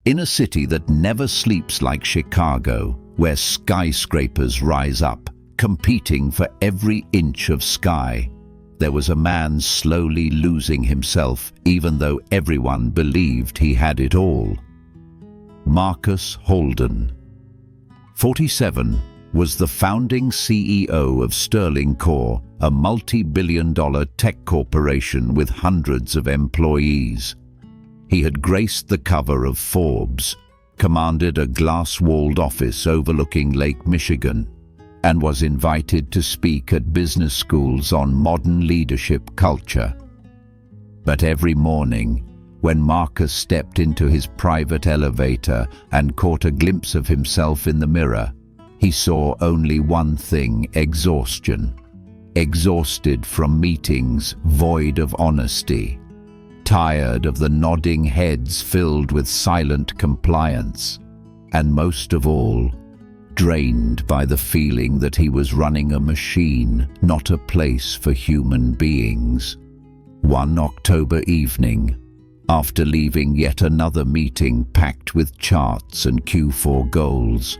In a city that never sleeps like Chicago, where skyscrapers rise up, competing for every inch of sky, there was a man slowly losing himself, even though everyone believed he had it all. Marcus Holden, 47, was the founding CEO of Sterling Core, a multi-billion-dollar tech corporation with hundreds of employees. He had graced the cover of Forbes, commanded a glass-walled office overlooking Lake Michigan, and was invited to speak at business schools on modern leadership culture. But every morning, when Marcus stepped into his private elevator and caught a glimpse of himself in the mirror, he saw only one thing: exhaustion. Exhausted from meetings void of honesty, tired of the nodding heads filled with silent compliance, and most of all, drained by the feeling that he was running a machine, not a place for human beings. One October evening, after leaving yet another meeting packed with charts and Q4 goals,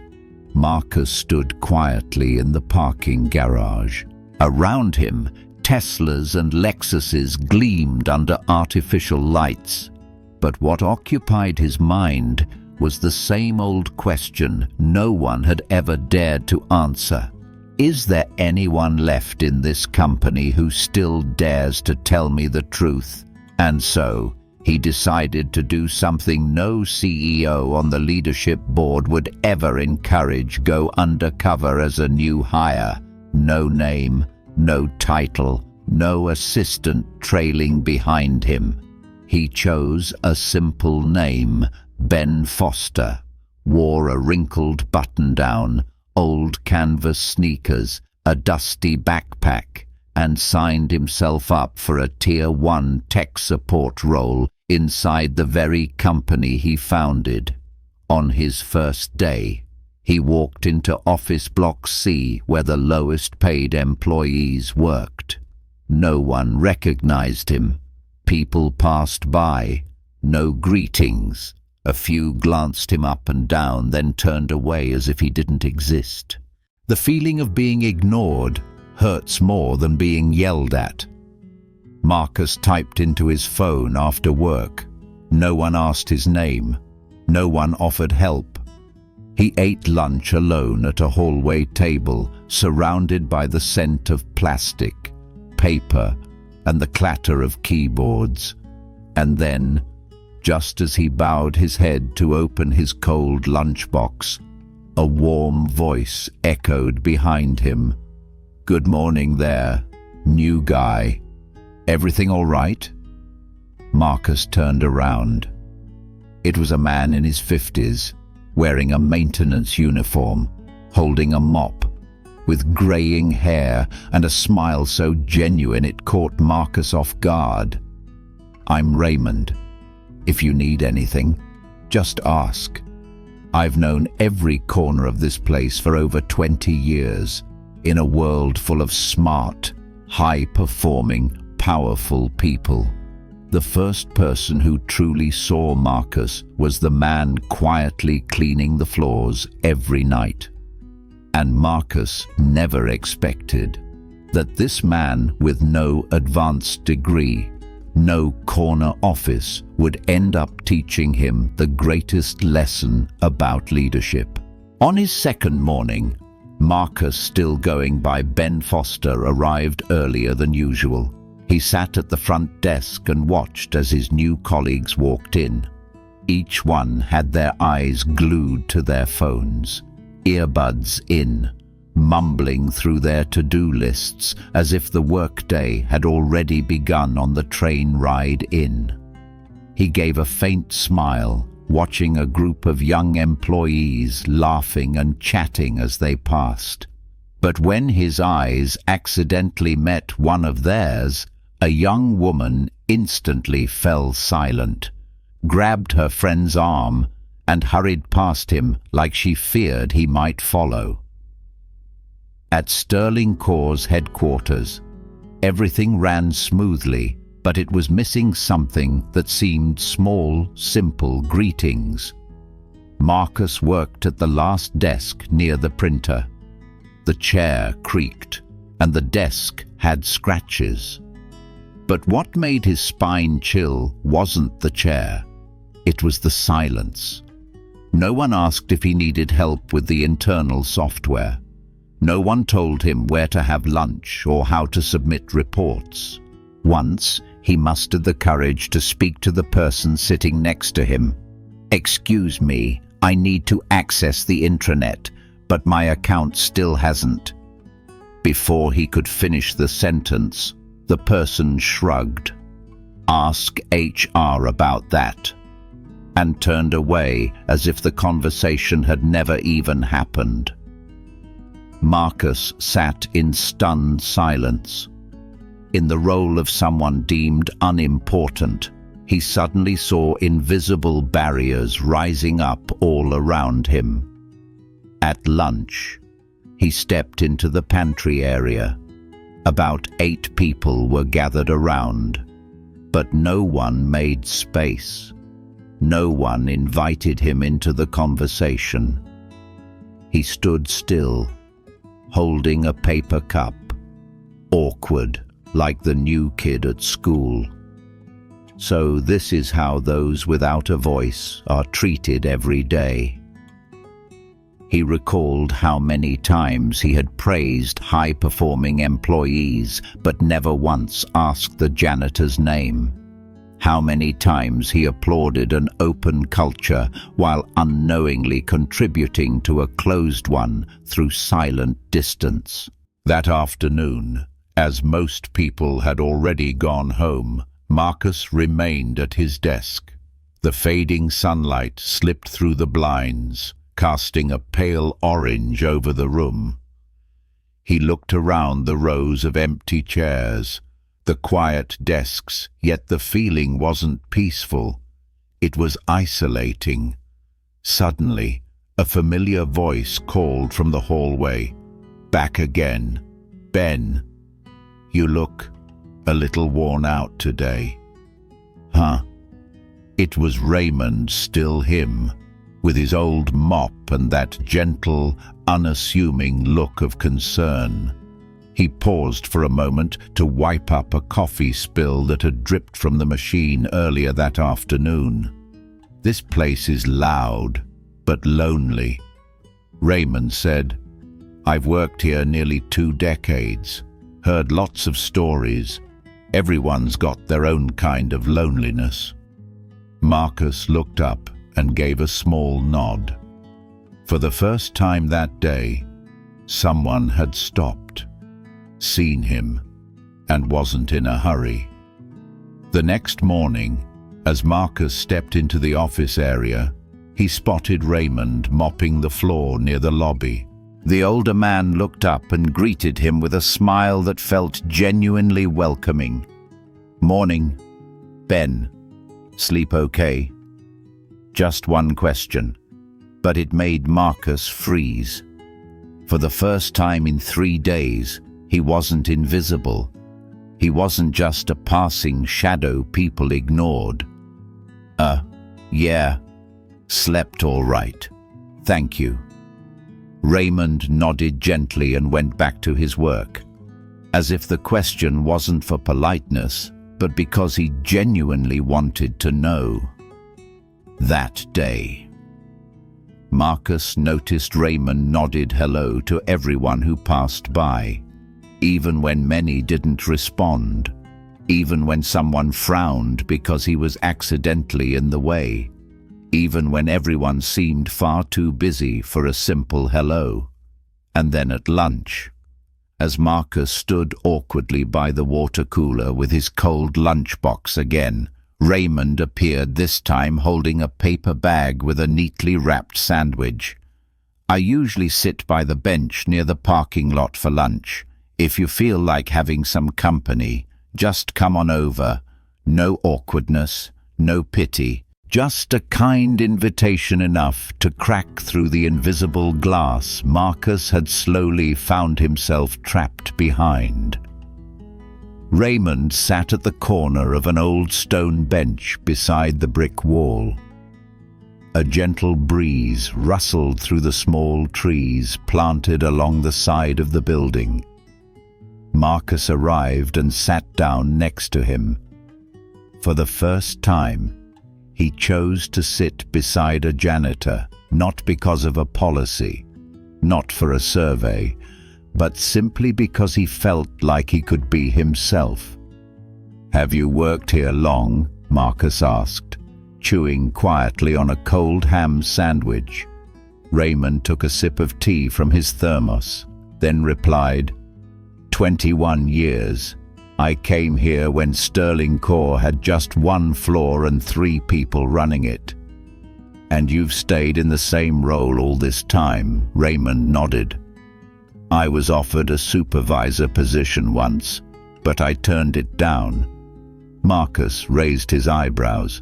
Marcus stood quietly in the parking garage. Around him, Teslas and Lexuses gleamed under artificial lights. But what occupied his mind was the same old question no one had ever dared to answer. Is there anyone left in this company who still dares to tell me the truth? And so, he decided to do something no CEO on the leadership board would ever encourage: go undercover as a new hire. No name, no title, no assistant trailing behind him. He chose a simple name: Ben Foster, wore a wrinkled button-down, old canvas sneakers, a dusty backpack, and signed himself up for a Tier 1 tech support role inside the very company he founded. On his first day, he walked into Office Block C, where the lowest-paid employees worked. No one recognized him. People passed by. No greetings. A few glanced him up and down, then turned away as if he didn't exist. The feeling of being ignored hurts more than being yelled at. Marcus typed into his phone after work. No one asked his name. No one offered help. He ate lunch alone at a hallway table, surrounded by the scent of plastic, paper, and the clatter of keyboards. And then, just as he bowed his head to open his cold lunchbox, a warm voice echoed behind him. "Good morning there, new guy. Everything all right?" Marcus turned around. It was a man in his 50s, wearing a maintenance uniform, holding a mop, with graying hair and a smile so genuine it caught Marcus off guard. "I'm Raymond. If you need anything, just ask. I've known every corner of this place for over 20 years, in a world full of smart, high-performing, powerful people." The first person who truly saw Marcus was the man quietly cleaning the floors every night. And Marcus never expected that this man with no advanced degree, no corner office, would end up teaching him the greatest lesson about leadership. On his second morning, Marcus, still going by Ben Foster, arrived earlier than usual. He sat at the front desk and watched as his new colleagues walked in. Each one had their eyes glued to their phones, earbuds in, mumbling through their to-do lists as if the workday had already begun on the train ride in. He gave a faint smile, watching a group of young employees laughing and chatting as they passed. But when his eyes accidentally met one of theirs, a young woman instantly fell silent, grabbed her friend's arm, and hurried past him like she feared he might follow. At Sterling Core's headquarters, everything ran smoothly, but it was missing something that seemed small, simple greetings. Marcus worked at the last desk near the printer. The chair creaked, and the desk had scratches. But what made his spine chill wasn't the chair. It was the silence. No one asked if he needed help with the internal software. No one told him where to have lunch or how to submit reports. Once, he mustered the courage to speak to the person sitting next to him. "Excuse me, I need to access the intranet, but my account still hasn't." Before he could finish the sentence, the person shrugged. "Ask HR about that," and turned away as if the conversation had never even happened. Marcus sat in stunned silence. In the role of someone deemed unimportant, he suddenly saw invisible barriers rising up all around him. At lunch, he stepped into the pantry area. About 8 people were gathered around, but no one made space. No one invited him into the conversation. He stood still, holding a paper cup, awkward, like the new kid at school. So this is how those without a voice are treated every day. He recalled how many times he had praised high-performing employees, but never once asked the janitor's name. How many times he applauded an open culture while unknowingly contributing to a closed one through silent distance. That afternoon, as most people had already gone home, Marcus remained at his desk. The fading sunlight slipped through the blinds, casting a pale orange over the room. He looked around the rows of empty chairs, the quiet desks, yet the feeling wasn't peaceful. It was isolating. Suddenly, a familiar voice called from the hallway. "Back again. Ben, you look a little worn out today." "Huh?" It was Raymond, still him, with his old mop and that gentle, unassuming look of concern. He paused for a moment to wipe up a coffee spill that had dripped from the machine earlier that afternoon. "This place is loud, but lonely," Raymond said. "I've worked here nearly 2 decades, heard lots of stories. Everyone's got their own kind of loneliness." Marcus looked up and gave a small nod. For the first time that day, someone had stopped, seen him, and wasn't in a hurry. The next morning, as Marcus stepped into the office area, he spotted Raymond mopping the floor near the lobby. The older man looked up and greeted him with a smile that felt genuinely welcoming. "Morning, Ben. Sleep okay?" Just one question, but it made Marcus freeze. For the first time in 3 days, he wasn't invisible. He wasn't just a passing shadow people ignored. Yeah, slept all right. Thank you." Raymond nodded gently and went back to his work, as if the question wasn't for politeness, but because he genuinely wanted to know. That day, Marcus noticed Raymond nodded hello to everyone who passed by, even when many didn't respond, even when someone frowned because he was accidentally in the way, even when everyone seemed far too busy for a simple hello. And then at lunch, as Marcus stood awkwardly by the water cooler with his cold lunchbox again, Raymond appeared, this time holding a paper bag with a neatly wrapped sandwich. "I usually sit by the bench near the parking lot for lunch. If you feel like having some company, just come on over. No awkwardness, no pity. Just a kind invitation enough to crack through the invisible glass Marcus had slowly found himself trapped behind. Raymond sat at the corner of an old stone bench beside the brick wall. A gentle breeze rustled through the small trees planted along the side of the building. Marcus arrived and sat down next to him. For the first time, he chose to sit beside a janitor, not because of a policy, not for a survey, but simply because he felt like he could be himself. "Have you worked here long?" Marcus asked, chewing quietly on a cold ham sandwich. Raymond took a sip of tea from his thermos, then replied, 21 years. I came here when Sterling Core had just 1 floor and 3 people running it." "And you've stayed in the same role all this time?" Raymond nodded. "I was offered a supervisor position once, but I turned it down." Marcus raised his eyebrows.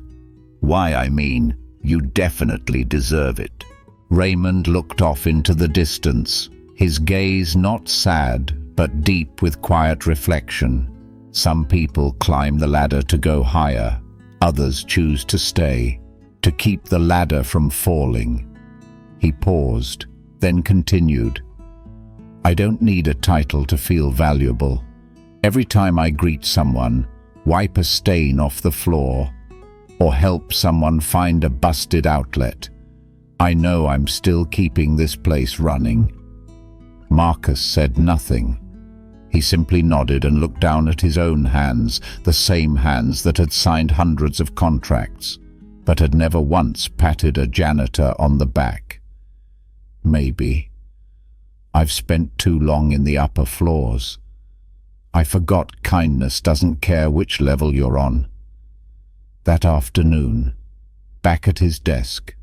"Why, I mean, you definitely deserve it." Raymond looked off into the distance, his gaze not sad, but deep with quiet reflection. Some people climb the ladder to go higher, others choose to stay, to keep the ladder from falling. He paused, then continued, "I don't need a title to feel valuable. Every time I greet someone, wipe a stain off the floor, or help someone find a busted outlet, I know I'm still keeping this place running." Marcus said nothing. He simply nodded and looked down at his own hands, the same hands that had signed hundreds of contracts, but had never once patted a janitor on the back. "Maybe. I've spent too long in the upper floors. I forgot kindness doesn't care which level you're on." That afternoon, back at his desk,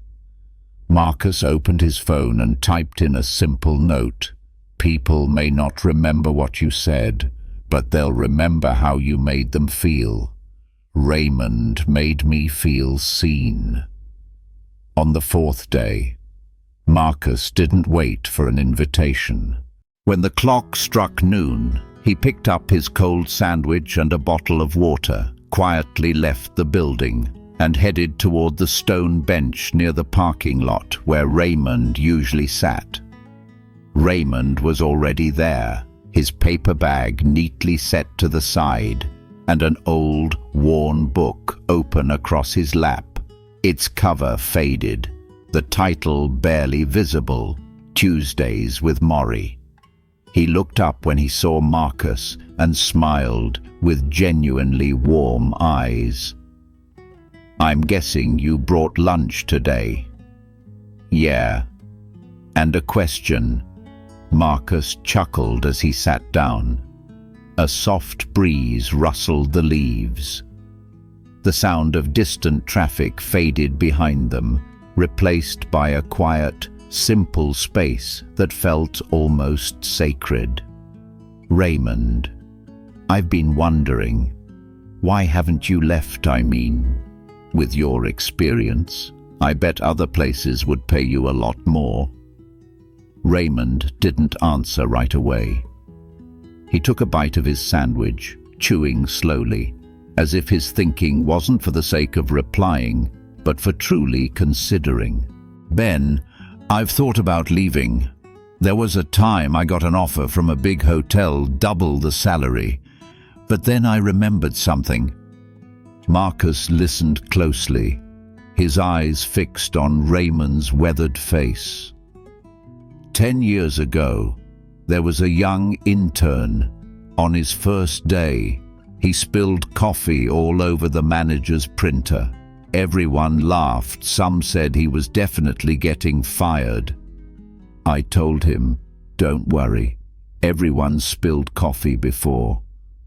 Marcus opened his phone and typed in a simple note. "People may not remember what you said, but they'll remember how you made them feel. Raymond made me feel seen." On the 4th day, Marcus didn't wait for an invitation. When the clock struck noon, he picked up his cold sandwich and a bottle of water, quietly left the building, and headed toward the stone bench near the parking lot where Raymond usually sat. Raymond was already there, his paper bag neatly set to the side, and an old, worn book open across his lap, its cover faded, the title barely visible, Tuesdays with Maury. He looked up when he saw Marcus and smiled with genuinely warm eyes. "I'm guessing you brought lunch today." "Yeah." "And a question." Marcus chuckled as he sat down. A soft breeze rustled the leaves. The sound of distant traffic faded behind them, replaced by a quiet, simple space that felt almost sacred. "Raymond, I've been wondering, why haven't you left, I mean? With your experience, I bet other places would pay you a lot more." Raymond didn't answer right away. He took a bite of his sandwich, chewing slowly, as if his thinking wasn't for the sake of replying, but for truly considering. "Ben, I've thought about leaving. There was a time I got an offer from a big hotel, double the salary. But then I remembered something." Marcus listened closely, his eyes fixed on Raymond's weathered face. 10 years ago, there was a young intern. On his first day, he spilled coffee all over the manager's printer. Everyone laughed. Some said he was definitely getting fired. I told him, "Don't worry. Everyone's spilled coffee before.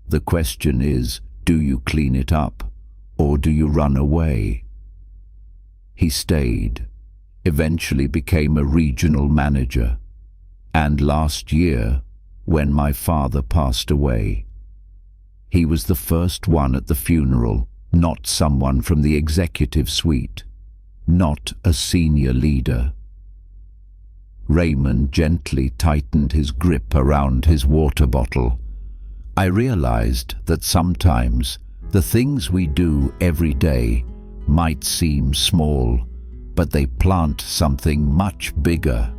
The question is, do you clean it up, or do you run away?" He stayed, eventually became a regional manager. And last year, when my father passed away, he was the first one at the funeral, not someone from the executive suite, not a senior leader. Raymond gently tightened his grip around his water bottle. I realized that sometimes the things we do every day might seem small, but they plant something much bigger.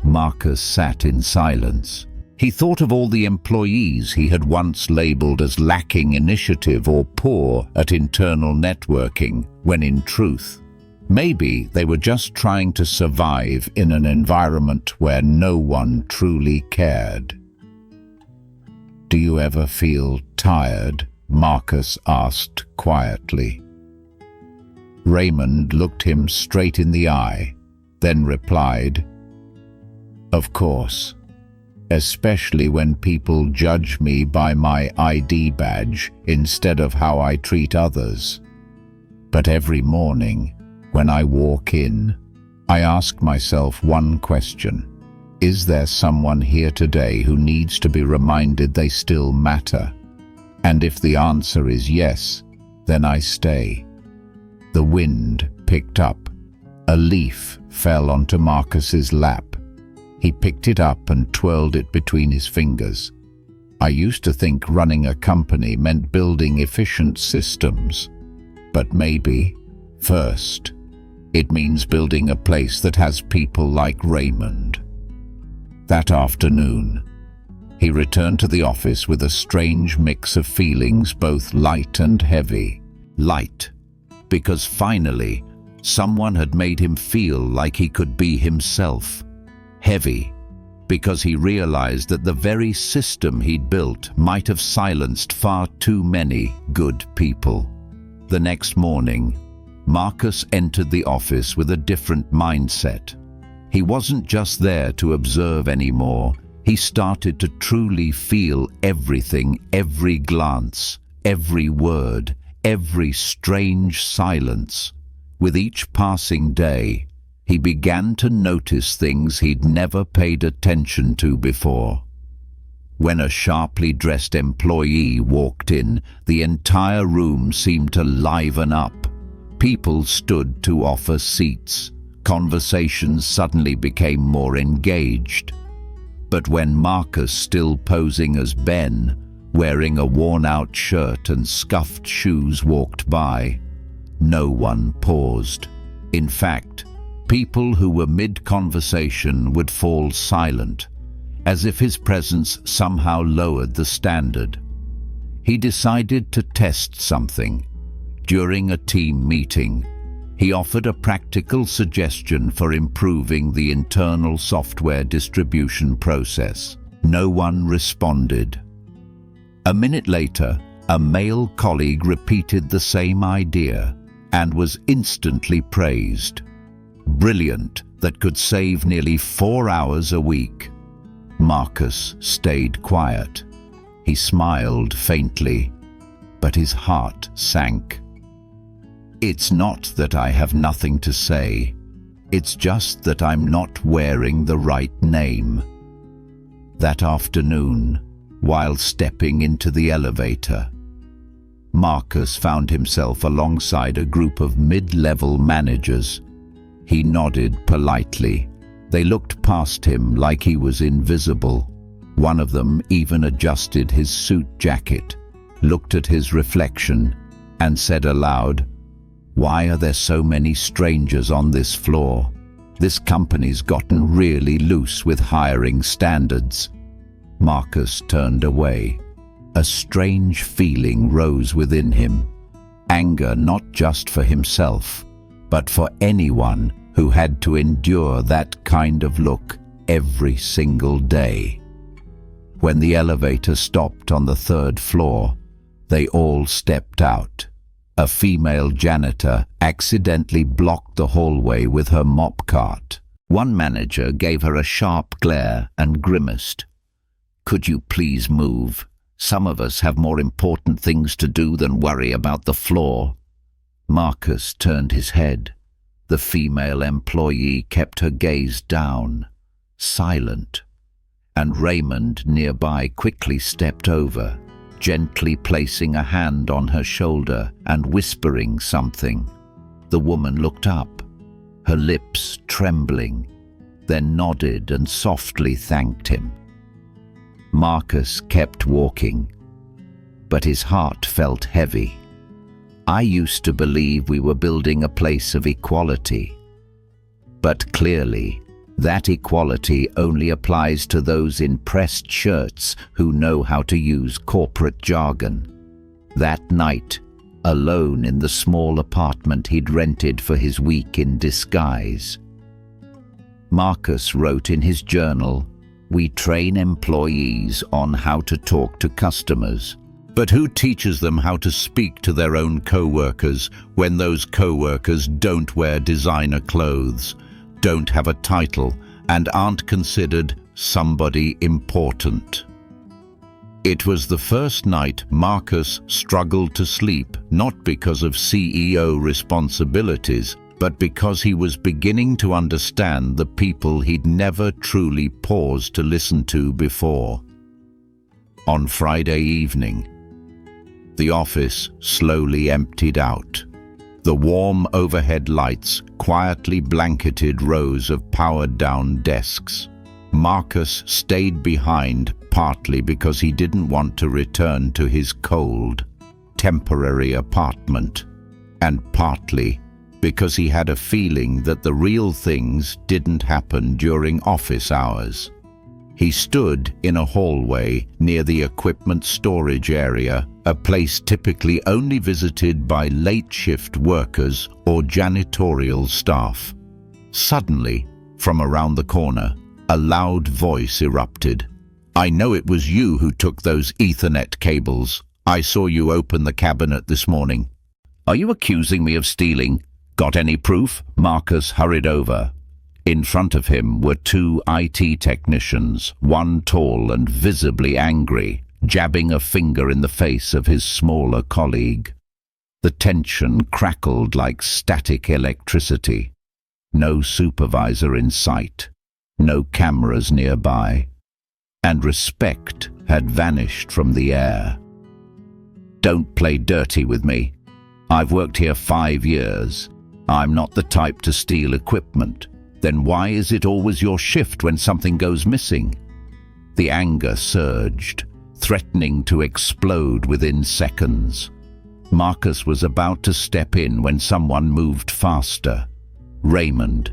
Marcus sat in silence. He thought of all the employees he had once labeled as lacking initiative or poor at internal networking, when in truth, maybe they were just trying to survive in an environment where no one truly cared. "Do you ever feel tired?" Marcus asked quietly. Raymond looked him straight in the eye, then replied, "Of course, especially when people judge me by my ID badge instead of how I treat others. But every morning, when I walk in, I ask myself one question. Is there someone here today who needs to be reminded they still matter? And if the answer is yes, then I stay." The wind picked up. A leaf fell onto Marcus's lap. He picked it up and twirled it between his fingers. "I used to think running a company meant building efficient systems. But maybe, first, it means building a place that has people like Raymond." That afternoon, he returned to the office with a strange mix of feelings, both light and heavy. Light, because finally, someone had made him feel like he could be himself. Heavy, because he realized that the very system he'd built might have silenced far too many good people. The next morning, Marcus entered the office with a different mindset. He wasn't just there to observe anymore. He started to truly feel everything, every glance, every word, every strange silence. With each passing day, he began to notice things he'd never paid attention to before. When a sharply dressed employee walked in, the entire room seemed to liven up. People stood to offer seats. Conversations suddenly became more engaged. But when Marcus, still posing as Ben, wearing a worn-out shirt and scuffed shoes, walked by, no one paused. In fact, people who were mid-conversation would fall silent, as if his presence somehow lowered the standard. He decided to test something. During a team meeting, he offered a practical suggestion for improving the internal software distribution process. No one responded. A minute later, a male colleague repeated the same idea and was instantly praised. Brilliant, that could save nearly 4 hours a week. Marcus stayed quiet. He smiled faintly, but his heart sank. "It's not that I have nothing to say. It's just that I'm not wearing the right name." That afternoon, while stepping into the elevator, Marcus found himself alongside a group of mid-level managers. He nodded politely. They looked past him like he was invisible. One of them even adjusted his suit jacket, looked at his reflection, and said aloud, "Why are there so many strangers on this floor? This company's gotten really loose with hiring standards." Marcus turned away. A strange feeling rose within him. Anger not just for himself, but for anyone who had to endure that kind of look every single day. When the elevator stopped on the 3rd floor, they all stepped out. A female janitor accidentally blocked the hallway with her mop cart. One manager gave her a sharp glare and grimaced. "Could you please move? Some of us have more important things to do than worry about the floor." Marcus turned his head. The female employee kept her gaze down, silent, and Raymond nearby quickly stepped over, gently placing a hand on her shoulder and whispering something. The woman looked up, her lips trembling, then nodded and softly thanked him. Marcus kept walking, but his heart felt heavy. I used to believe we were building a place of equality. But clearly, that equality only applies to those in pressed shirts who know how to use corporate jargon. That night, alone in the small apartment he'd rented for his week in disguise, Marcus wrote in his journal, "We train employees on how to talk to customers. But who teaches them how to speak to their own co-workers when those co-workers don't wear designer clothes, don't have a title, and aren't considered somebody important?" It was the first night Marcus struggled to sleep, not because of CEO responsibilities, but because he was beginning to understand the people he'd never truly paused to listen to before. On Friday evening, the office slowly emptied out. The warm overhead lights quietly blanketed rows of powered-down desks. Marcus stayed behind, partly because he didn't want to return to his cold, temporary apartment, and partly because he had a feeling that the real things didn't happen during office hours. He stood in a hallway near the equipment storage area, a place typically only visited by late-shift workers or janitorial staff. Suddenly, from around the corner, a loud voice erupted. "I know it was you who took those Ethernet cables. I saw you open the cabinet this morning." "Are you accusing me of stealing? Got any proof?" Marcus hurried over. In front of him were two IT technicians, one tall and visibly angry, jabbing a finger in the face of his smaller colleague. The tension crackled like static electricity. No supervisor in sight, no cameras nearby, and respect had vanished from the air. "Don't play dirty with me. I've worked here 5 years. I'm not the type to steal equipment. Then why is it always your shift when something goes missing?" The anger surged, threatening to explode within seconds. Marcus was about to step in when someone moved faster. Raymond.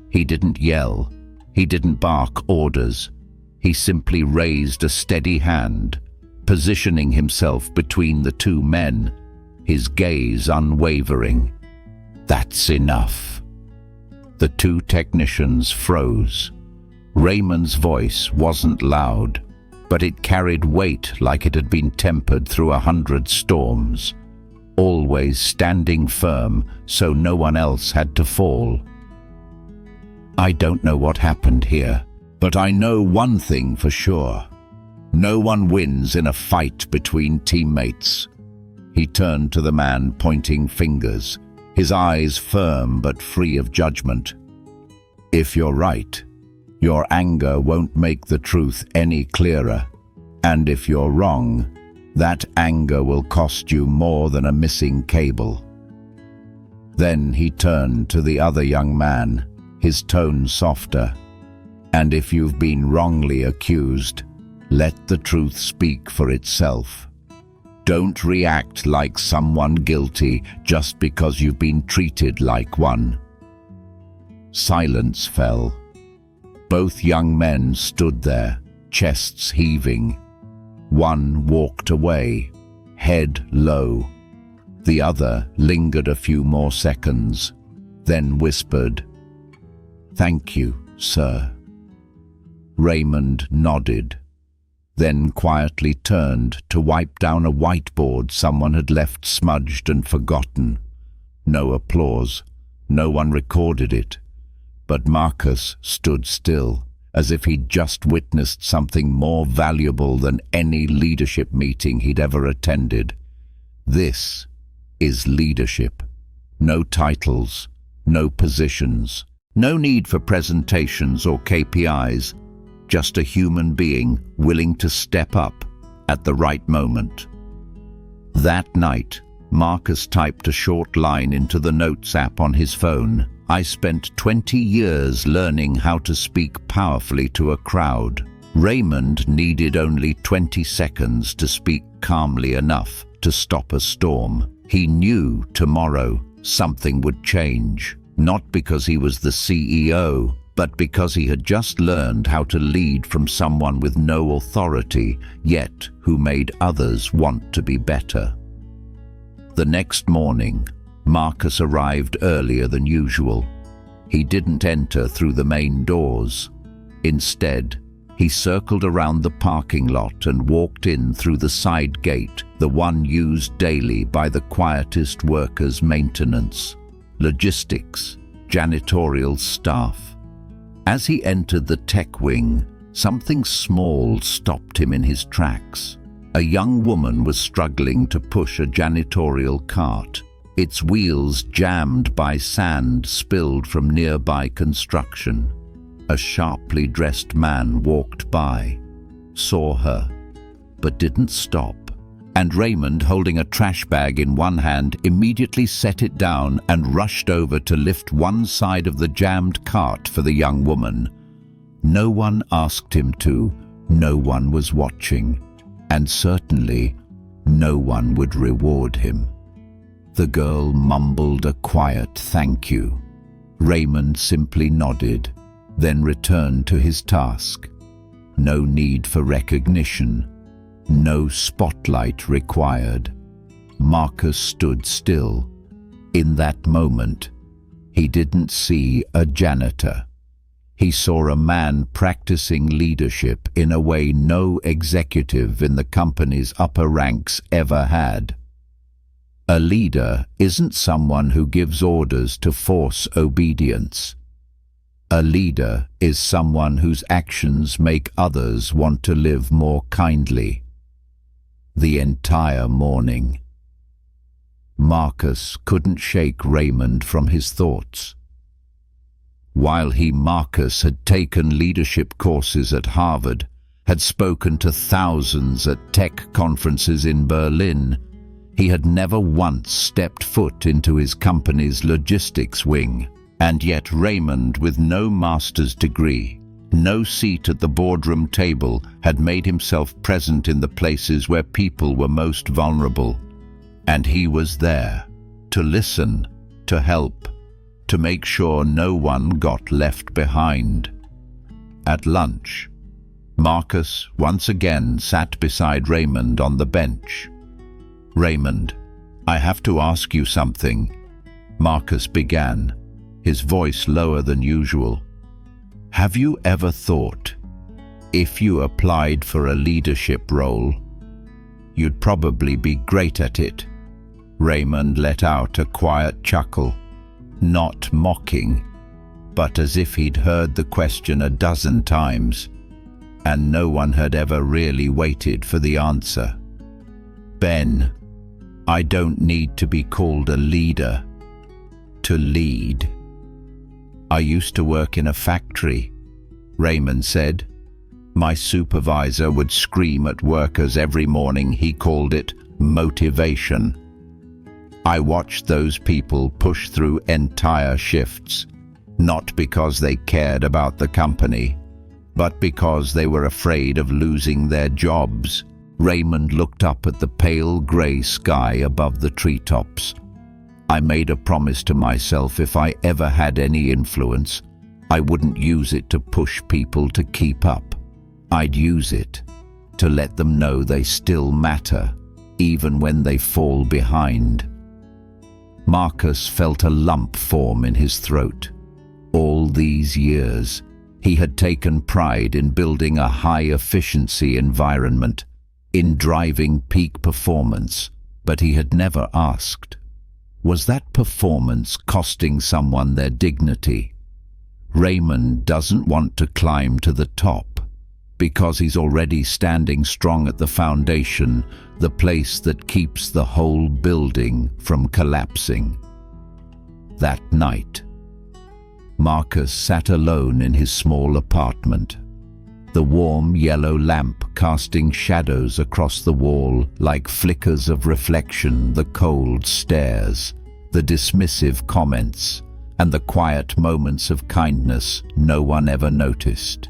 He didn't yell. He didn't bark orders. He simply raised a steady hand, positioning himself between the two men, his gaze unwavering. "That's enough." The two technicians froze. Raymond's voice wasn't loud, but it carried weight like it had been tempered through 100 storms, always standing firm so no one else had to fall. "I don't know what happened here, but I know one thing for sure. No one wins in a fight between teammates." He turned to the man, pointing fingers, his eyes firm but free of judgment. "If you're right, your anger won't make the truth any clearer. And if you're wrong, that anger will cost you more than a missing cable." Then he turned to the other young man, his tone softer. "And if you've been wrongly accused, let the truth speak for itself. Don't react like someone guilty just because you've been treated like one." Silence fell. Both young men stood there, chests heaving. One walked away, head low. The other lingered a few more seconds, then whispered, "Thank you, sir." Raymond nodded, then quietly turned to wipe down a whiteboard someone had left smudged and forgotten. No applause. No one recorded it. But Marcus stood still, as if he'd just witnessed something more valuable than any leadership meeting he'd ever attended. This is leadership. No titles, no positions, no need for presentations or KPIs, just a human being willing to step up at the right moment. That night, Marcus typed a short line into the Notes app on his phone. "I spent 20 years learning how to speak powerfully to a crowd." Raymond needed only 20 seconds to speak calmly enough to stop a storm. He knew tomorrow something would change, not because he was the CEO, but because he had just learned how to lead from someone with no authority, yet who made others want to be better. The next morning, Marcus arrived earlier than usual. He didn't enter through the main doors. Instead, he circled around the parking lot and walked in through the side gate, the one used daily by the quietest workers' maintenance, logistics, janitorial staff. As he entered the tech wing, something small stopped him in his tracks. A young woman was struggling to push a janitorial cart, its wheels jammed by sand spilled from nearby construction. A sharply dressed man walked by, saw her, but didn't stop. And Raymond, holding a trash bag in one hand, immediately set it down and rushed over to lift one side of the jammed cart for the young woman. No one asked him to, no one was watching, and certainly no one would reward him. The girl mumbled a quiet thank you. Raymond simply nodded, then returned to his task. No need for recognition, no spotlight required. Marcus stood still. In that moment, he didn't see a janitor. He saw a man practicing leadership in a way no executive in the company's upper ranks ever had. A leader isn't someone who gives orders to force obedience. A leader is someone whose actions make others want to live more kindly. The entire morning, Marcus couldn't shake Raymond from his thoughts. While Marcus had taken leadership courses at Harvard, had spoken to thousands at tech conferences in Berlin, he had never once stepped foot into his company's logistics wing. And yet Raymond, with no master's degree, no seat at the boardroom table, had made himself present in the places where people were most vulnerable. And he was there, to listen, to help, to make sure no one got left behind. At lunch, Marcus once again sat beside Raymond on the bench. "Raymond, I have to ask you something," Marcus began, his voice lower than usual. "Have you ever thought, if you applied for a leadership role, you'd probably be great at it?" Raymond let out a quiet chuckle, not mocking, but as if he'd heard the question a dozen times, and no one had ever really waited for the answer. "Ben, I don't need to be called a leader to lead." "I used to work in a factory," Raymond said. "My supervisor would scream at workers every morning. He called it motivation. I watched those people push through entire shifts, not because they cared about the company, but because they were afraid of losing their jobs." Raymond looked up at the pale grey sky above the treetops. "I made a promise to myself if I ever had any influence, I wouldn't use it to push people to keep up. I'd use it to let them know they still matter, even when they fall behind." Marcus felt a lump form in his throat. All these years, he had taken pride in building a high-efficiency environment, in driving peak performance, but he had never asked, was that performance costing someone their dignity? Raymond doesn't want to climb to the top, because he's already standing strong at the foundation, the place that keeps the whole building from collapsing. That night, Marcus sat alone in his small apartment, the warm yellow lamp casting shadows across the wall like flickers of reflection, the cold stares, the dismissive comments, and the quiet moments of kindness no one ever noticed.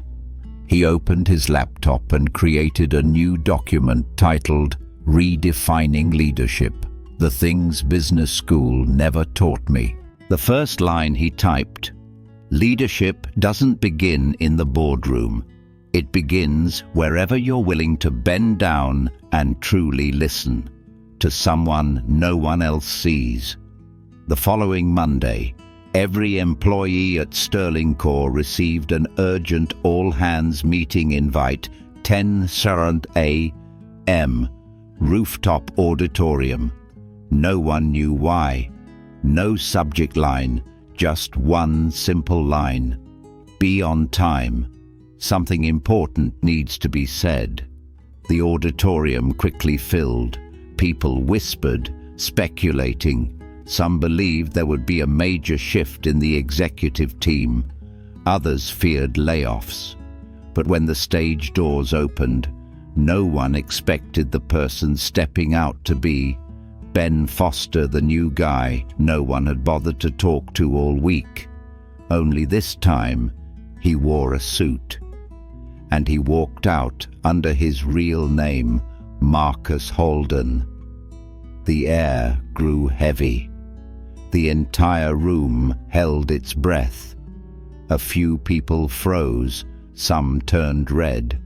He opened his laptop and created a new document titled "Redefining Leadership," The things business school never taught me. The first line he typed: "Leadership doesn't begin in the boardroom. It begins wherever you're willing to bend down and truly listen to someone no one else sees." The following Monday, every employee at Sterling Core received an urgent all-hands meeting invite, 10:30 a.m., rooftop auditorium. No one knew why. No subject line, just one simple line: "Be on time. Something important needs to be said." The auditorium quickly filled. People whispered, speculating. Some believed there would be a major shift in the executive team. Others feared layoffs. But when the stage doors opened, no one expected the person stepping out to be Ben Foster, the new guy no one had bothered to talk to all week. Only this time, he wore a suit. And he walked out under his real name, Marcus Holden. The air grew heavy. The entire room held its breath. A few people froze, some turned red.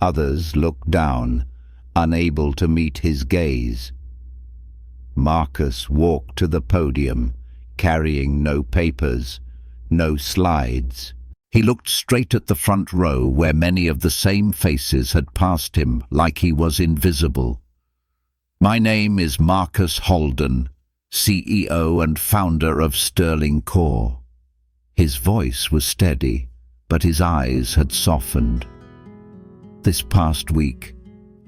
Others looked down, unable to meet his gaze. Marcus walked to the podium, carrying no papers, no slides. He looked straight at the front row where many of the same faces had passed him like he was invisible. "My name is Marcus Holden, CEO and founder of Sterling Core." His voice was steady, but his eyes had softened. "This past week,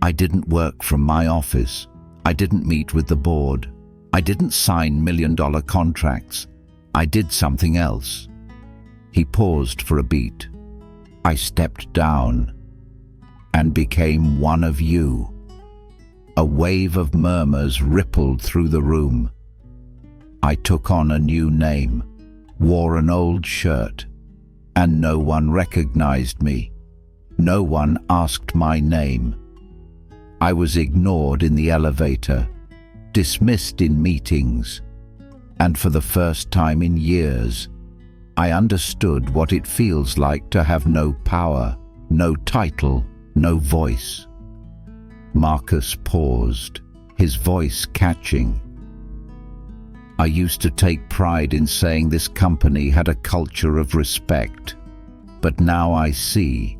I didn't work from my office. I didn't meet with the board. I didn't sign million-dollar contracts. I did something else." He paused for a beat. "I stepped down and became one of you." A wave of murmurs rippled through the room. "I took on a new name, wore an old shirt, and no one recognized me. No one asked my name. I was ignored in the elevator, dismissed in meetings, and for the first time in years, I understood what it feels like to have no power, no title, no voice." Marcus paused, his voice catching. "I used to take pride in saying this company had a culture of respect, but now I see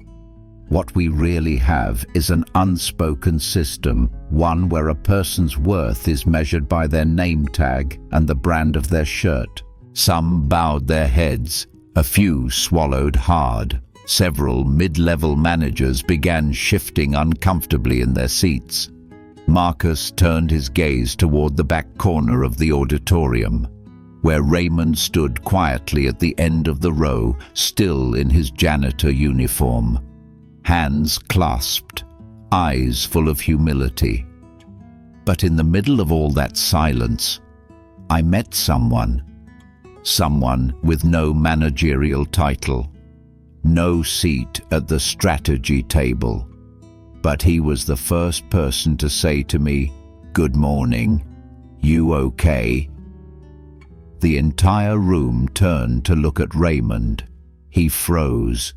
what we really have is an unspoken system, one where a person's worth is measured by their name tag and the brand of their shirt." Some bowed their heads, a few swallowed hard. Several mid-level managers began shifting uncomfortably in their seats. Marcus turned his gaze toward the back corner of the auditorium, where Raymond stood quietly at the end of the row, still in his janitor uniform. Hands clasped, eyes full of humility. But in the middle of all that silence, I met someone with no managerial title, no seat at the strategy table. But he was the first person to say to me, "Good morning, you okay?" The entire room turned to look at Raymond. He froze.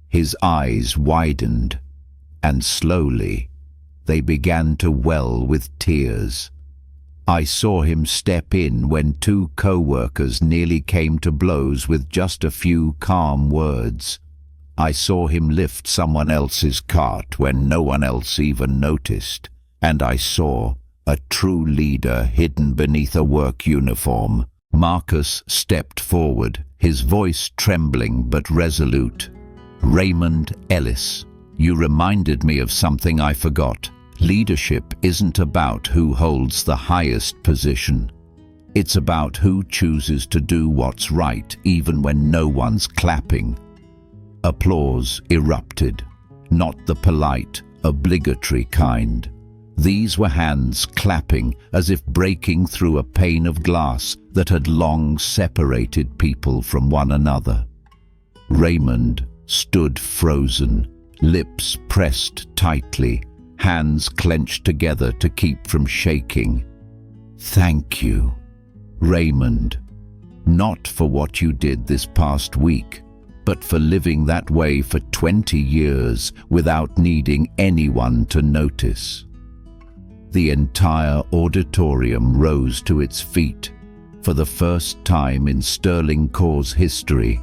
His eyes widened, and slowly they began to well with tears. I saw him step in when two co-workers nearly came to blows with just a few calm words. I saw him lift someone else's cart when no one else even noticed. And I saw a true leader hidden beneath a work uniform. Marcus stepped forward, his voice trembling but resolute. "Raymond Ellis, you reminded me of something I forgot. Leadership isn't about who holds the highest position. It's about who chooses to do what's right even when no one's clapping." Applause erupted, not the polite, obligatory kind. These were hands clapping as if breaking through a pane of glass that had long separated people from one another. Raymond stood frozen, lips pressed tightly, hands clenched together to keep from shaking. Thank you, Raymond, not for what you did this past week, but for living that way for 20 years without needing anyone to notice. The entire auditorium rose to its feet. For the first time in Sterling Core's history,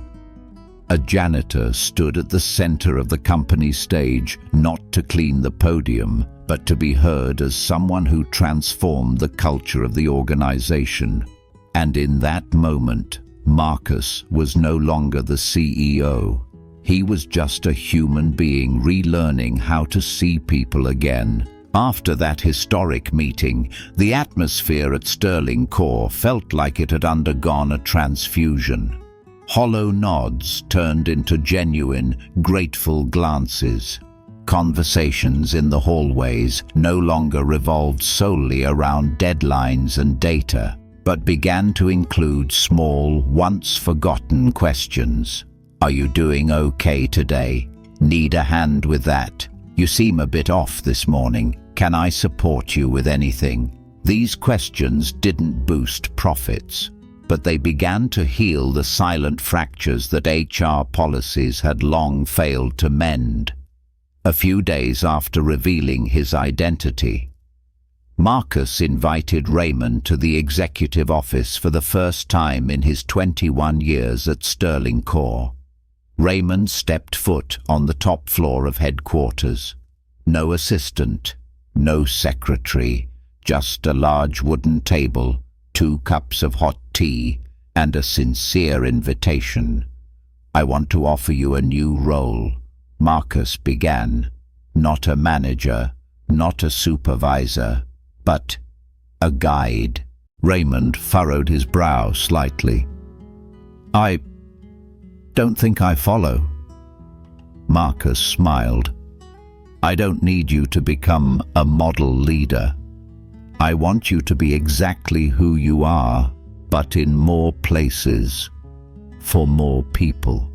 a janitor stood at the center of the company stage, not to clean the podium, but to be heard as someone who transformed the culture of the organization. And in that moment, Marcus was no longer the CEO. He was just a human being relearning how to see people again. After that historic meeting, the atmosphere at Sterling Core felt like it had undergone a transfusion. Hollow nods turned into genuine, grateful glances. Conversations in the hallways no longer revolved solely around deadlines and data, but began to include small, once-forgotten questions. Are you doing okay today? Need a hand with that? You seem a bit off this morning. Can I support you with anything? These questions didn't boost profits, but they began to heal the silent fractures that HR policies had long failed to mend. A few days after revealing his identity, Marcus invited Raymond to the executive office for the first time in his 21 years at Sterling Core. Raymond stepped foot on the top floor of headquarters. No assistant, no secretary, just a large wooden table, 2 cups of hot tea, and a sincere invitation. I want to offer you a new role, Marcus began. Not a manager, not a supervisor, but a guide. Raymond furrowed his brow slightly. I don't think I follow. Marcus smiled. I don't need you to become a model leader. I want you to be exactly who you are, but in more places, for more people.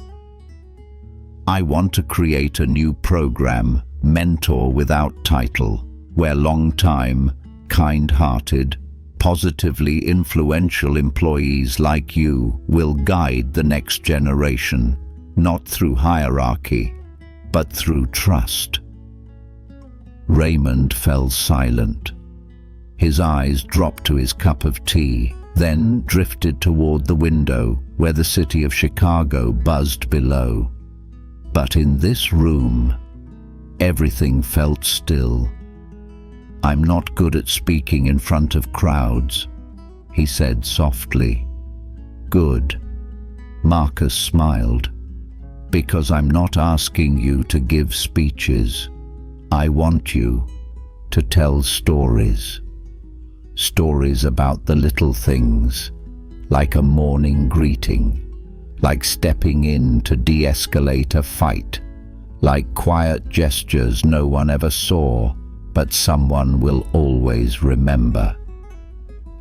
I want to create a new program, Mentor Without Title, where long-time, kind-hearted, positively influential employees like you will guide the next generation, not through hierarchy, but through trust. Raymond fell silent. His eyes dropped to his cup of tea, then drifted toward the window where the city of Chicago buzzed below. But in this room, everything felt still. I'm not good at speaking in front of crowds, he said softly. Good. Marcus smiled. Because I'm not asking you to give speeches. I want you to tell stories. Stories about the little things, like a morning greeting, like stepping in to de-escalate a fight, like quiet gestures no one ever saw, but someone will always remember.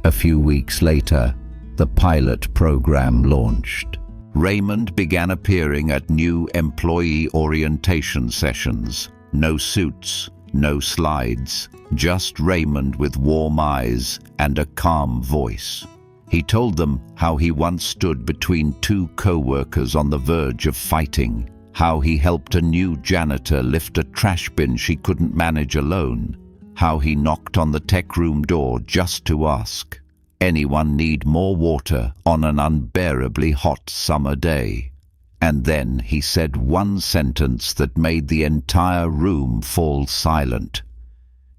A few weeks later, the pilot program launched. Raymond began appearing at new employee orientation sessions. No suits, no slides, just Raymond with warm eyes and a calm voice. He told them how he once stood between 2 co-workers on the verge of fighting, how he helped a new janitor lift a trash bin she couldn't manage alone, how he knocked on the tech room door just to ask, anyone need more water on an unbearably hot summer day? And then he said one sentence that made the entire room fall silent.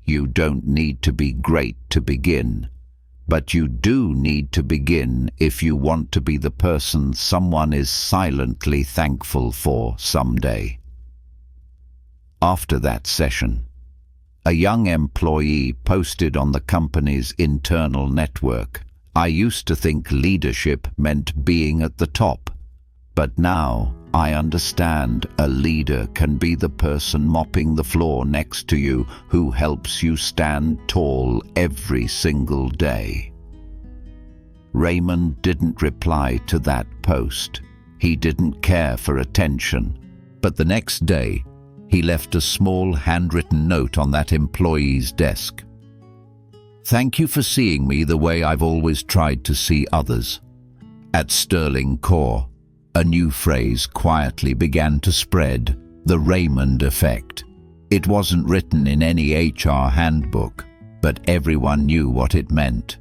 You don't need to be great to begin, but you do need to begin if you want to be the person someone is silently thankful for someday. After that session, a young employee posted on the company's internal network, I used to think leadership meant being at the top. But now I understand a leader can be the person mopping the floor next to you who helps you stand tall every single day. Raymond didn't reply to that post. He didn't care for attention. But the next day, he left a small handwritten note on that employee's desk. Thank you for seeing me the way I've always tried to see others. At Sterling Core, a new phrase quietly began to spread, the Raymond effect. It wasn't written in any HR handbook, but everyone knew what it meant.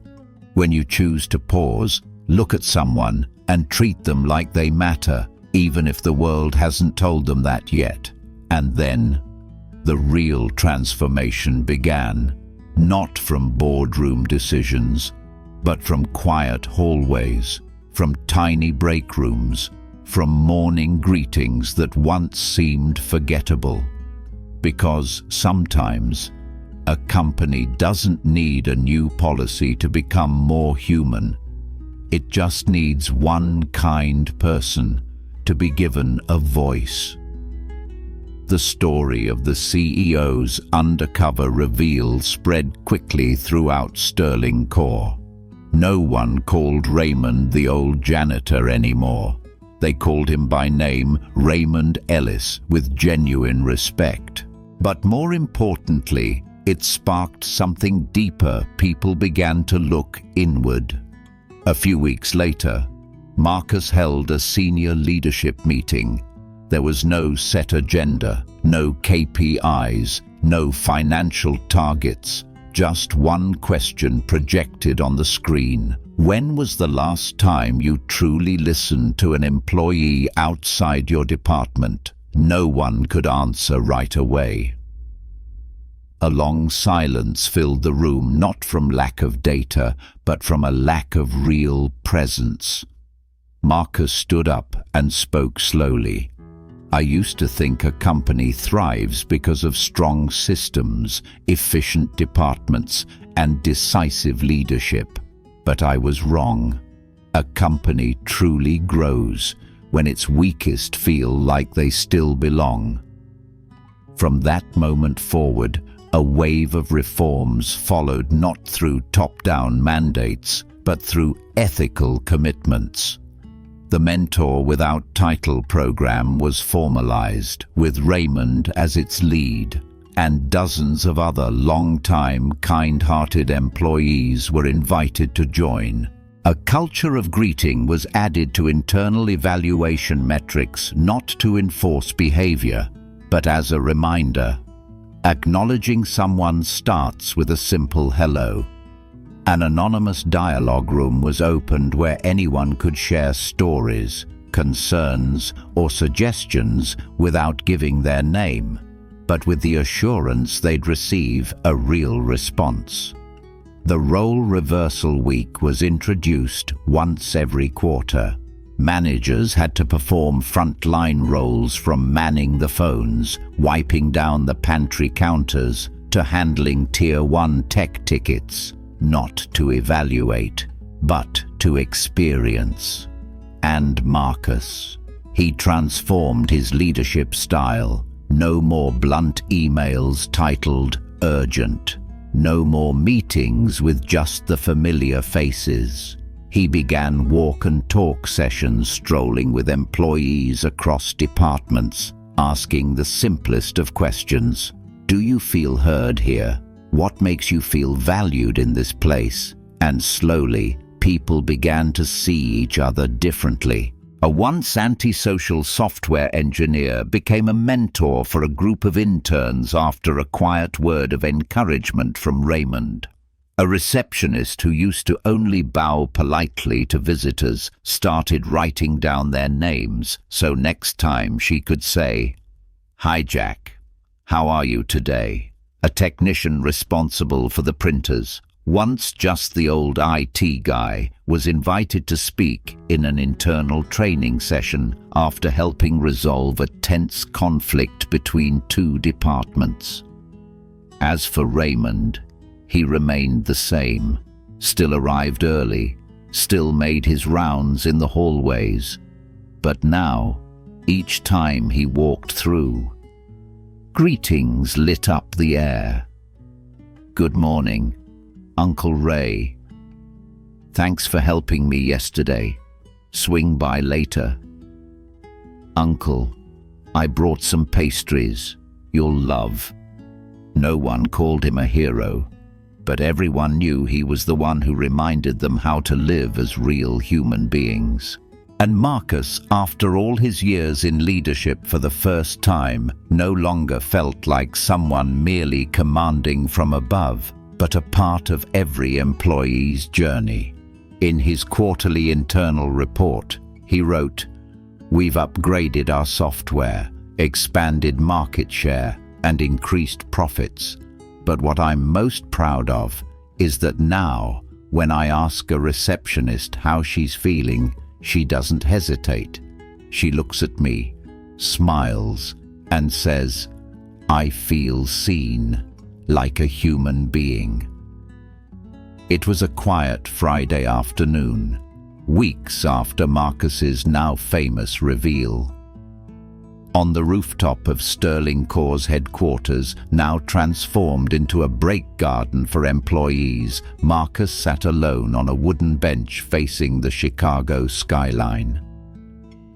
When you choose to pause, look at someone, and treat them like they matter, even if the world hasn't told them that yet. And then, the real transformation began, not from boardroom decisions, but from quiet hallways, from tiny break rooms, from morning greetings that once seemed forgettable. Because sometimes, a company doesn't need a new policy to become more human. It just needs one kind person to be given a voice. The story of the CEO's undercover reveal spread quickly throughout Sterling Core. No one called Raymond the old janitor anymore. They called him by name Raymond Ellis with genuine respect. But more importantly, it sparked something deeper. People began to look inward. A few weeks later, Marcus held a senior leadership meeting. There was no set agenda, no KPIs, no financial targets, just one question projected on the screen. When was the last time you truly listened to an employee outside your department? No one could answer right away. A long silence filled the room, not from lack of data, but from a lack of real presence. Marcus stood up and spoke slowly. I used to think a company thrives because of strong systems, efficient departments, and decisive leadership. But I was wrong. A company truly grows when its weakest feel like they still belong. From that moment forward, a wave of reforms followed, not through top-down mandates, but through ethical commitments. The Mentor Without Title program was formalized, with Raymond as its lead, and dozens of other long-time, kind-hearted employees were invited to join. A culture of greeting was added to internal evaluation metrics, not to enforce behavior, but as a reminder. Acknowledging someone starts with a simple hello. An anonymous dialogue room was opened where anyone could share stories, concerns, or suggestions without giving their name, but with the assurance they'd receive a real response. The role reversal week was introduced once every quarter. Managers had to perform frontline roles, from manning the phones, wiping down the pantry counters, to handling Tier 1 tech tickets, not to evaluate, but to experience. And Marcus, he transformed his leadership style. No more blunt emails titled urgent. No more meetings with just the familiar faces. He began walk and talk sessions, strolling with employees across departments, asking the simplest of questions. Do you feel heard here? What makes you feel valued in this place? And slowly, people began to see each other differently. A once antisocial software engineer became a mentor for a group of interns after a quiet word of encouragement from Raymond. A receptionist who used to only bow politely to visitors started writing down their names, so next time she could say, "Hi Jack, how are you today?" A technician responsible for the printers, once just the old IT guy, was invited to speak in an internal training session after helping resolve a tense conflict between two departments. As for Raymond, he remained the same, still arrived early, still made his rounds in the hallways. But now, each time he walked through, greetings lit up the air. "Good morning, Uncle Ray. Thanks for helping me yesterday. Swing by later. Uncle, I brought some pastries. You'll love." No one called him a hero, but everyone knew he was the one who reminded them how to live as real human beings. And Marcus, after all his years in leadership, for the first time, no longer felt like someone merely commanding from above, but a part of every employee's journey. In his quarterly internal report, he wrote, "We've upgraded our software, expanded market share, and increased profits. But what I'm most proud of is that now, when I ask a receptionist how she's feeling, she doesn't hesitate. She looks at me, smiles, and says, 'I feel seen, like a human being.'" It was a quiet Friday afternoon, weeks after Marcus's now famous reveal. On the rooftop of Sterling Core's headquarters, now transformed into a break garden for employees, Marcus sat alone on a wooden bench facing the Chicago skyline.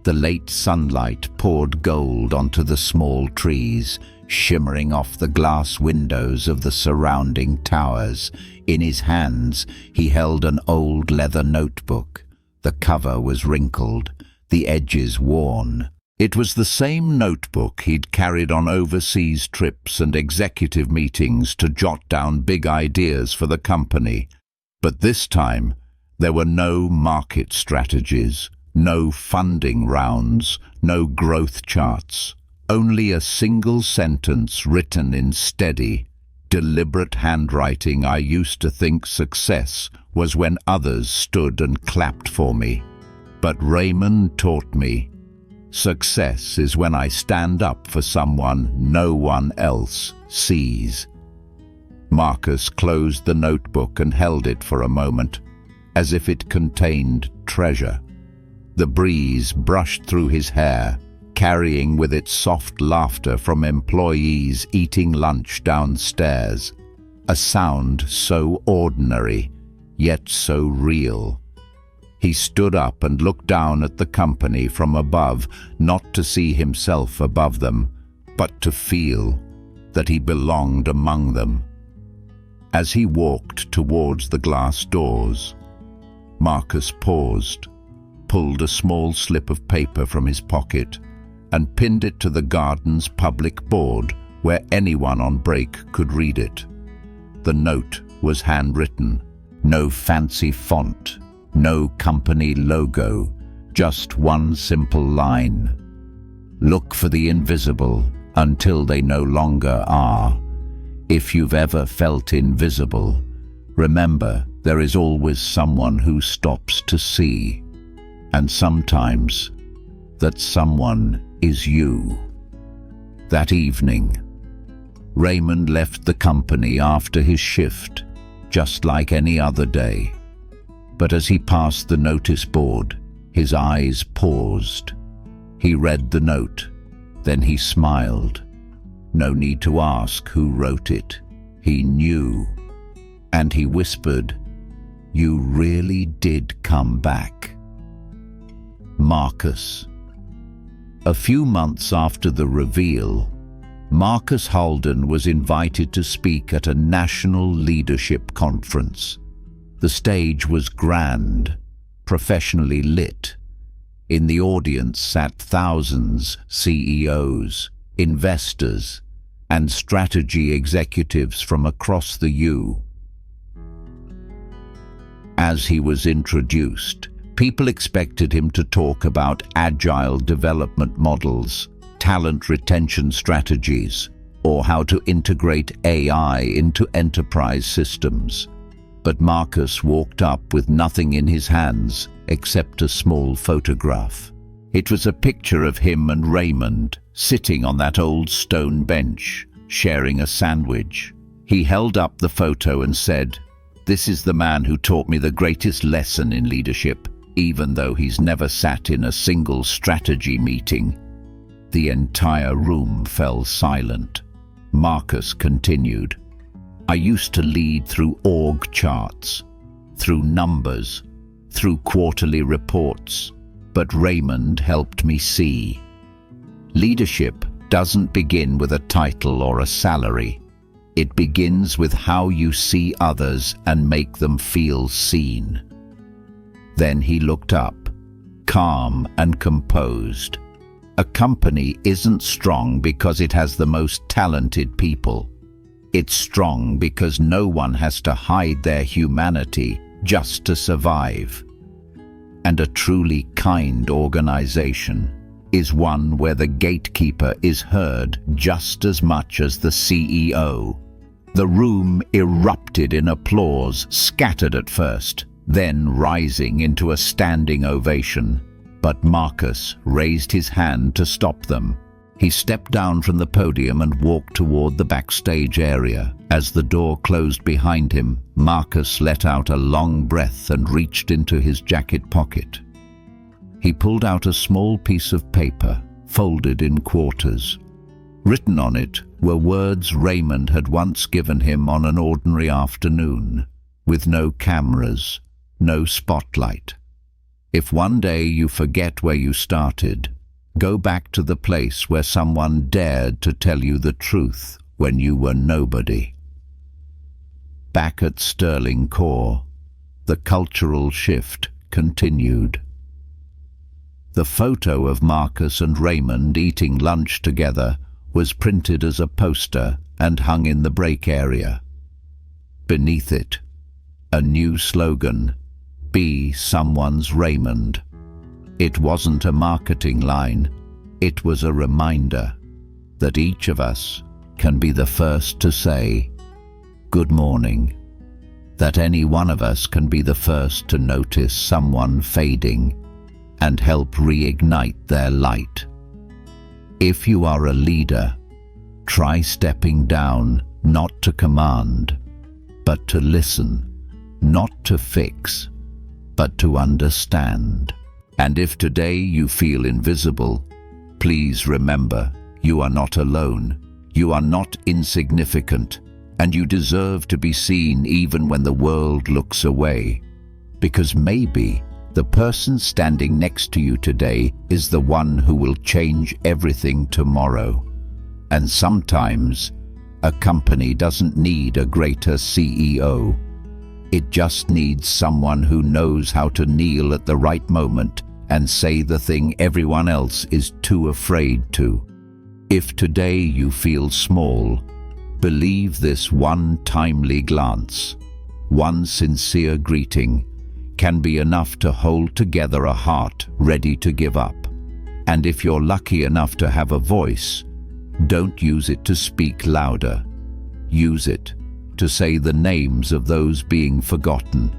The late sunlight poured gold onto the small trees, shimmering off the glass windows of the surrounding towers. In his hands, he held an old leather notebook. The cover was wrinkled, the edges worn. It was the same notebook he'd carried on overseas trips and executive meetings to jot down big ideas for the company. But this time, there were no market strategies, no funding rounds, no growth charts. Only a single sentence written in steady, deliberate handwriting. "I used to think success was when others stood and clapped for me. But Raymond taught me, success is when I stand up for someone no one else sees." Marcus closed the notebook and held it for a moment, as if it contained treasure. The breeze brushed through his hair, carrying with it soft laughter from employees eating lunch downstairs, a sound so ordinary, yet so real. He stood up and looked down at the company from above, not to see himself above them, but to feel that he belonged among them. As he walked towards the glass doors, Marcus paused, pulled a small slip of paper from his pocket, and pinned it to the garden's public board where anyone on break could read it. The note was handwritten, no fancy font, no company logo, just one simple line. "Look for the invisible until they no longer are. If you've ever felt invisible, remember there is always someone who stops to see. And sometimes that someone is you." That evening, Raymond left the company after his shift, just like any other day. But as he passed the notice board, his eyes paused. He read the note, then he smiled. No need to ask who wrote it. He knew. And he whispered, "You really did come back." Marcus. A few months after the reveal, Marcus Halden was invited to speak at a national leadership conference. The stage was grand, professionally lit. In the audience sat thousands, CEOs, investors, and strategy executives from across the U. As he was introduced, people expected him to talk about agile development models, talent retention strategies, or how to integrate AI into enterprise systems. But Marcus walked up with nothing in his hands except a small photograph. It was a picture of him and Raymond sitting on that old stone bench, sharing a sandwich. He held up the photo and said, "This is the man who taught me the greatest lesson in leadership, even though he's never sat in a single strategy meeting." The entire room fell silent. Marcus continued, "I used to lead through org charts, through numbers, through quarterly reports, but Raymond helped me see. Leadership doesn't begin with a title or a salary. It begins with how you see others and make them feel seen. Then he looked up, calm and composed. A company isn't strong because it has the most talented people. It's strong because no one has to hide their humanity just to survive. And a truly kind organization is one where the gatekeeper is heard just as much as the CEO. The room erupted in applause, scattered at first, then rising into a standing ovation. But Marcus raised his hand to stop them. He stepped down from the podium and walked toward the backstage area. As the door closed behind him, Marcus let out a long breath and reached into his jacket pocket. He pulled out a small piece of paper, folded in quarters. Written on it were words Raymond had once given him on an ordinary afternoon, with no cameras, no spotlight. If one day you forget where you started, go back to the place where someone dared to tell you the truth when you were nobody. Back at Sterling Core, the cultural shift continued. The photo of Marcus and Raymond eating lunch together was printed as a poster and hung in the break area. Beneath it, a new slogan: "Be someone's Raymond." It wasn't a marketing line, it was a reminder that each of us can be the first to say, "Good morning," that any one of us can be the first to notice someone fading and help reignite their light. If you are a leader, try stepping down not to command, but to listen, not to fix, but to understand. And if today you feel invisible, please remember, you are not alone, you are not insignificant, and you deserve to be seen even when the world looks away. Because maybe the person standing next to you today is the one who will change everything tomorrow. And sometimes, a company doesn't need a greater CEO. It just needs someone who knows how to kneel at the right moment and say the thing everyone else is too afraid to. If today you feel small, believe this one timely glance, one sincere greeting, can be enough to hold together a heart ready to give up. And if you're lucky enough to have a voice, don't use it to speak louder. Use it to say the names of those being forgotten,